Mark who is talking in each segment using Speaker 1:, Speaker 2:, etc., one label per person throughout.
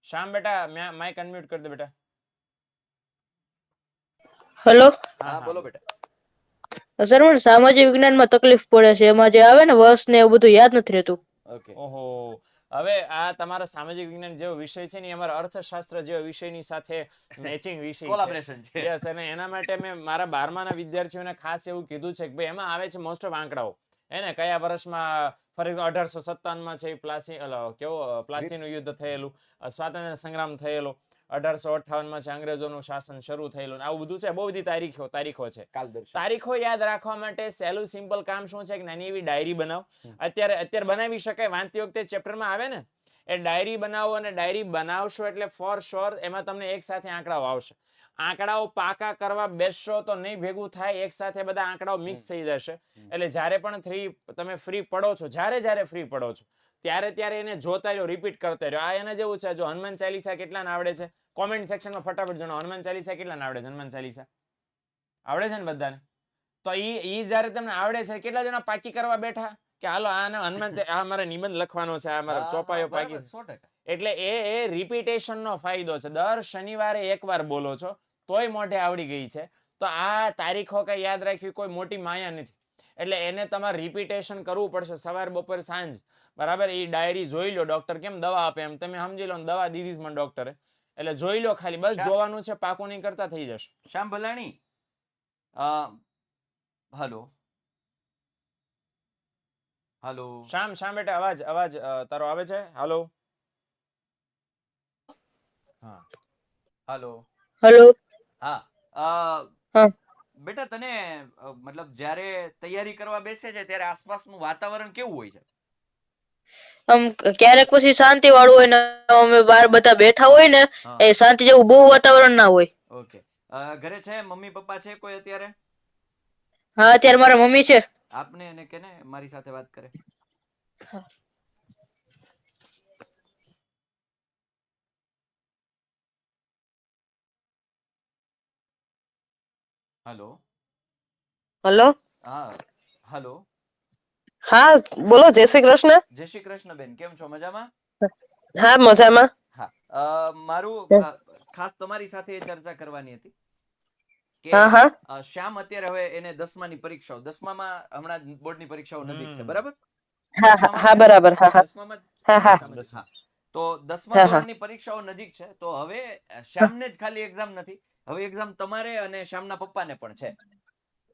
Speaker 1: શ્યામ બેટા Mike unmute કરી દે બેટા.
Speaker 2: હેલો
Speaker 3: હા બોલો બેટા.
Speaker 2: સર, મને સામાજિક વિજ્ઞાનમાં તકલીફ પડે છે. એમાં જે આવે ને વર્ષ ને એવું બધું યાદ નથી રહેતું.
Speaker 3: ઓકે.
Speaker 1: ઓહો, હવે આ તમારા સામાજિક વિજ્ઞાન જેવો વિષય છે ને અમારા અર્થશાસ્ત્ર જેવા વિષયની સાથે મેચિંગ વિષય છે.
Speaker 3: કોલાબરેશન છે.
Speaker 1: યસ, અને એના માટે મેં મારા 12માના વિદ્યાર્થીઓને ખાસ એવું કીધું છે કે ભાઈ એમાં આવે છે મોસ્ટ ઓફ આંકડાઓ. એને કયા વર્ષમાં ફોર એક્ઝામ્પલ 1857માં છે પ્લાસીનું યુદ્ધ થયેલું, સ્વાતંત્ર્ય સંગ્રામ થયેલો, 1858માં છે અંગ્રેજોનું શાસન શરૂ થયેલું, આવું બધું છે. બહુ બધી તારીખો છે. તારીખો યાદ રાખવા માટે સહેલું સિમ્પલ કામ શું છે કે નાની એવી ડાયરી બનાવો. અત્યારે બનાવી શકાય, વાંચતી વખતે ચેપ્ટરમાં આવે ને એ ડાયરી બનાવો, અને ડાયરી બનાવશો એટલે ફોર શ્યોર એમાં તમને એક સાથે આંકડાઓ આવશે. આંકડાઓ પાકા કરવા બેસશો તો નહીં ભેગું થાય, એક સાથે બધા આંકડાઓ મિક્સ થઈ જશે. એટલે જ્યારે પણ તમે ફ્રી પડો છો, જ્યારે ફ્રી પડો છો ત્યારે એને જોતા રહ્યો, રિપીટ કરતા રહ્યો. આ એને જેવું છે. જો હનુમાન ચાલીસા કેટલાને આવડે છે કોમેન્ટ સેક્શનમાં ફટાફટ જણાવો. હનુમાન ચાલીસા કેટલાને આવડે છે? હનુમાન ચાલીસા આવડે છે ને બધાને? તો ઈ જ્યારે તમને આવડે છે, કેટલા જણા પાકી કરવા બેઠા કે હાલો આને હનુમાન આ મારે નિબંધ લખવાનો છે, આ મારે ચોપાયો પાકી. એટલે એ રિપીટેશનનો ફાયદો છે. દર શનિવારે એકવાર બોલો છો તોય મોઢે આવડી ગઈ છે. તો આ તારીખો કઈ યાદ રાખવી કોઈ મોટી માયા નથી. એટલે એને તમારે રિપીટેશન કરવું પડશે સવાર બપોર સાંજ. બરાબર? એ ડાયરી જોઈ લો. ડોક્ટર કેમ દવા આપે એમ તમે સમજી લો, દવા દીધી મને ડોક્ટરે. એટલે જોઈ લો, ખાલી બસ જોવાનું છે, પાકું નહીં કરતા થઈ જશે.
Speaker 3: શ્યામ ભલાણી, હલો હલો
Speaker 1: શ્યામ બેટા, અવાજ તારો આવે છે? Hello
Speaker 3: hello
Speaker 2: hello.
Speaker 3: હા. બેટા તને મતલબ જ્યારે તૈયારી કરવા બેસે છે ત્યારે આસપાસનું વાતાવરણ કેવું હોય છે?
Speaker 2: આમ ક્યારેક પછી શાંતિ વાળું હોય ને, અમે બહાર બધા બેઠા હોય ને, એ શાંતિ જેવું બહુ વાતાવરણ ના હોય.
Speaker 3: ઓકે. ઘરે છે મમ્મી પપ્પા છે કોઈ અત્યારે?
Speaker 2: હા, અત્યારે મારા મમ્મી છે.
Speaker 3: આપને એને કેને મારી સાથે વાત કરે. Hello
Speaker 2: hello.
Speaker 3: હા હલો.
Speaker 2: હા બોલો. જય શ્રી કૃષ્ણ.
Speaker 3: જય શ્રી કૃષ્ણ બેન, કેમ છો? મજામાં?
Speaker 2: હા, મજામાં.
Speaker 3: હા, મારું ખાસ તમારી સાથે એ ચર્ચા કરવાની હતી કે શ્યામ અત્યારે હવે એને 10માની પરીક્ષાઓ, 10મામાં હમણાં બોર્ડની પરીક્ષાઓ નજીક છે, બરાબર?
Speaker 2: હા, બરાબર. હા.
Speaker 3: 10મામાં
Speaker 2: હા.
Speaker 3: તો 10મા ધોરણની પરીક્ષાઓ નજીક છે. તો હવે શ્યામને જ ખાલી એક્ઝામ નથી, હવે એક્ઝામ તમારે અને શ્યામના પપ્પાને પણ છે.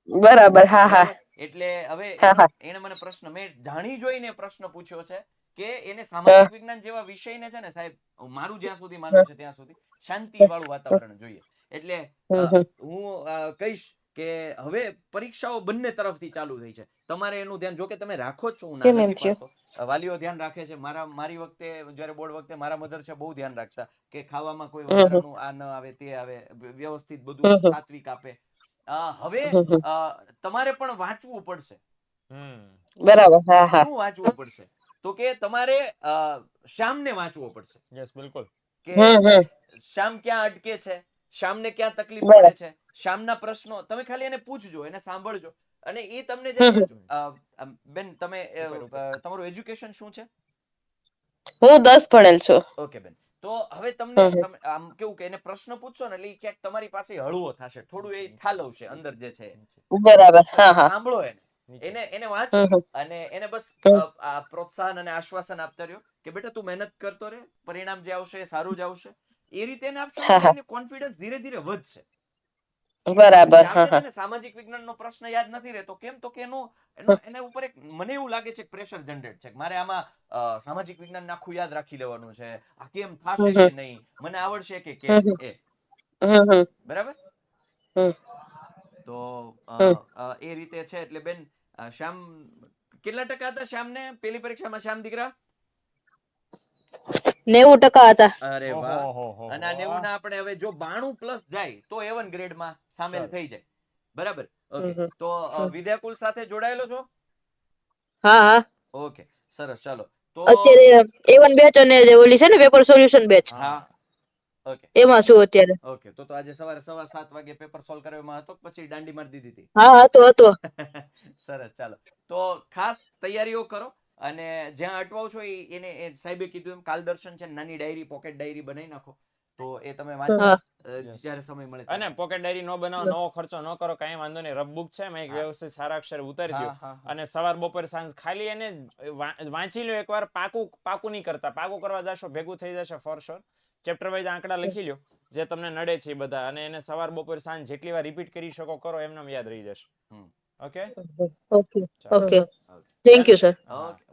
Speaker 2: બરાબર. હા.
Speaker 3: એટલે હવે એને મને પ્રશ્ન, મેં જાણી જોઈને પ્રશ્ન પૂછ્યો છે કે એને સામાજિક વિજ્ઞાન જેવા વિષયને છે ને સાહેબ, મારું જ્યાં સુધી માનવું છે ત્યાં સુધી શાંતિ વાળું વાતાવરણ જોઈએ. એટલે હું કહીશ કે હવે પરીક્ષાઓ બંને તરફથી ચાલુ થઈ છે. તમારે એનું ધ્યાન, જો કે તમે રાખો જ છો, હું ના નથી પાડતો, વાલીઓ ધ્યાન રાખે છે. મારી વખતે જયારે બોર્ડ વખતે મારા મધર છે બહુ ધ્યાન રાખતા કે ખાવામાં કોઈ વધારાનું આ ન આવે, તે આવે, વ્યવસ્થિત બધું સાત્વિક આપે. હવે તમારે પણ વાંચવું પડશે.
Speaker 2: બરાબર. હા.
Speaker 3: શું વાંચવું પડશે? તો કે તમારે શ્યામને વાંચવો પડશે.
Speaker 1: યસ, બિલકુલ.
Speaker 3: કે શ્યામ ક્યાં અટકે છે, શ્યામને ક્યાં તકલીફ પડે છે, શ્યામના પ્રશ્નો તમે ખાલી એને પૂછજો, એને સાંભળજો. અને એ તમને છે ને બેન, તમારું એજ્યુકેશન શું છે?
Speaker 2: હું 10 ભણેલ છું.
Speaker 3: ઓકે બેન. તો હવે તમને આમ કેવું કે એને પ્રશ્ન પૂછશો ને એટલે એ ક્યાંક તમારી પાસે હળવો થશે, થોડું એ ઠાલવશે અંદર જે છે.
Speaker 2: બરાબર.
Speaker 3: સાંભળો એને વાંચો અને એને બસ પ્રોત્સાહન અને આશ્વાસન આપતા રહ્યો કે બેટા તું મહેનત કરતો રહે, પરિણામ જે આવશે એ સારું જ આવશે. એ રીતે એને આપશો ને એને કોન્ફિડન્સ ધીરે ધીરે વધશે.
Speaker 2: બરાબર.
Speaker 3: શ્યામને છે ને સામાજિક વિજ્ઞાનનો પ્રશ્ન યાદ નથી રહેતો. કેમ? તો કે એના ઉપર એક, મને એવું લાગે છે, પ્રેશર જનરેટ છે. મારે આમાં સામાજિક વિજ્ઞાન આખું યાદ રાખી લેવાનું છે, આ કેમ થશે કે નહીં, મને આવડશે કે કેમ, બરાબર? તો એ રીતે છે. એટલે બેન, શ્યામ કેટલા ટકા હતા શ્યામને પેલી પરીક્ષામાં? શ્યામ દીકરા
Speaker 2: 90% હતા.
Speaker 3: અરે વાહ. અને આ 90 ના આપણે હવે જો 92+ જાય તો A1 ગ્રેડમાં સામેલ થઈ જાય. બરાબર? ઓકે. તો વિદ્યાકુલ સાથે જોડાયેલો છો?
Speaker 2: હા.
Speaker 3: ઓકે, સરસ. ચાલો. તો
Speaker 2: અત્યારે A1 બેચ અને ઓલી છે ને પેપર સોલ્યુશન બેચ,
Speaker 3: હા. ઓકે,
Speaker 2: એમાં શું અત્યારે.
Speaker 3: ઓકે. તો આજે સવારે 7:15 વાગે પેપર સોલ્વ કરવામાં હતો, પછી દાંડી મારી દીધી હતી.
Speaker 2: હા, હતો.
Speaker 3: સરસ. ચાલો. તો ખાસ તૈયારીઓ કરો. અને જ્યાં અટવાવ છો એને સાહેબે કીધું એમ કાલદર્શન છે નાની ડાયરી પોકેટ ડાયરી બનાવી નાખો તો એ તમે વાંચો
Speaker 2: હા.
Speaker 3: જ્યારે સમય મળે
Speaker 1: અને પોકેટ ડાયરી ન બનાવો, નવો ખર્ચો ન કરો, કાંઈ વાંધો નહીં. રફ બુક છે એમાં એક
Speaker 3: હા.
Speaker 1: વ્યવસ્થિત સારા અક્ષરે ઉતારી
Speaker 3: હા,
Speaker 1: દો.
Speaker 3: હા, હા.
Speaker 1: અને સવાર બપોર સાંજ ખાલી એને વાંચી લો એકવાર. પાકું નહીં કરતા. પાકું કરવા જશો ભેગું થઈ જશે ફોર શ્યોર. ચેપ્ટર વાઇઝ આંકડા લખી લ્યો જે તમને નડે છે એ બધા, અને એને સવાર બપોર સાંજ જેટલી વાર રિપીટ કરી શકો કરો, એમને યાદ રહી જશે.
Speaker 3: હમ.
Speaker 1: ઓકે.
Speaker 2: ઓકે
Speaker 1: ચાલો.
Speaker 2: Okay
Speaker 3: Okay.
Speaker 2: Thank you sir.
Speaker 3: Okay.